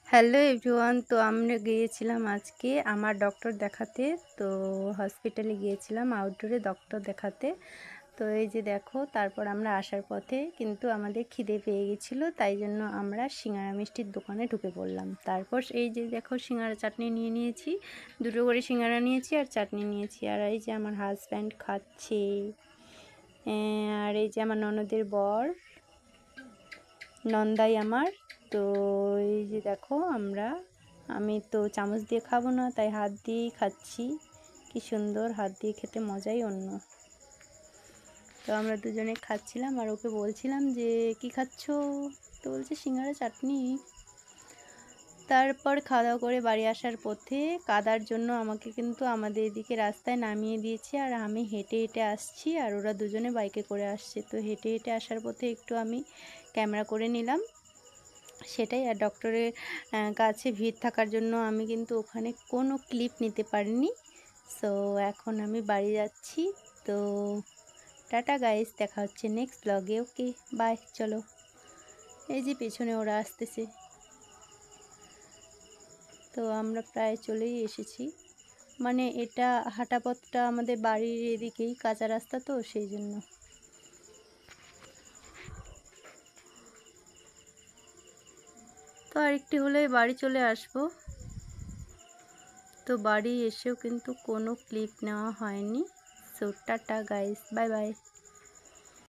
Hello everyone, তো আমরা গিয়েছিলাম আজকে আমার ডক্টর দেখাতে। তো হসপিটালে গিয়েছিলাম আউটডোরে ডক্টর দেখাতে। তো এই যে দেখো, তারপর আমরা আসার পথে কিন্তু আমাদের খিদে পেয়ে গেছিলো, তাই জন্য আমরা সিঙ্গারা মিষ্টির দোকানে ঢুকে পড়লাম। তারপর এই যে দেখো, সিঙ্গারা চাটনি নিয়ে নিয়েছি, দুটো করে সিঙ্গারা নিয়েছি আর চাটনি নিয়েছি। আর এই যে আমার হাজব্যান্ড খাচ্ছে, আর এই যে আমার ননদের বর, নন্দাই আমার। তো এই যে দেখো, আমি তো চামচ দিয়ে খাবো না, তাই হাত দিয়েই খাচ্ছি। কি সুন্দর, হাত দিয়ে খেতে মজাই অন্য। তো আমরা দুজনে খাচ্ছিলাম আর ওকে বলছিলাম যে কি খাচ্ছো, তো বলছে সিঙ্গারা চাটনি। তারপর খাওয়া দাওয়া করে বাড়ি আসার পথে কাদার জন্য আমাকে কিন্তু আমাদের এদিকে রাস্তায় নামিয়ে দিয়েছে, আর আমি হেঁটে হেঁটে আসছি আর ওরা দুজনে বাইকে করে আসছে। তো হেঁটে হেঁটে আসার পথে একটু আমি ক্যামেরা করে নিলাম সেটাই। আর ডক্টরের কাছে ভিড় থাকার জন্য আমি কিন্তু ওখানে কোনো ক্লিপ নিতে পারিনি। সো এখন আমি বাড়ি যাচ্ছি। তো টাটা গাইস, দেখা হচ্ছে নেক্সট ব্লগে। ওকে বাই, চলো। এই যে পেছনে ওরা আসতেছে। তো আমরা প্রায় চলেই এসেছি, মানে এটা হাঁটা পথটা আমাদের বাড়ির এদিকেই, কাঁচা রাস্তা তো সেই জন্য। তো আরেকটি হলে বাড়ি চলে আসবো। তো বাড়ি এসেও কিন্তু কোনো ক্লিপ নেওয়া হয়নি। So tata guys, bye bye.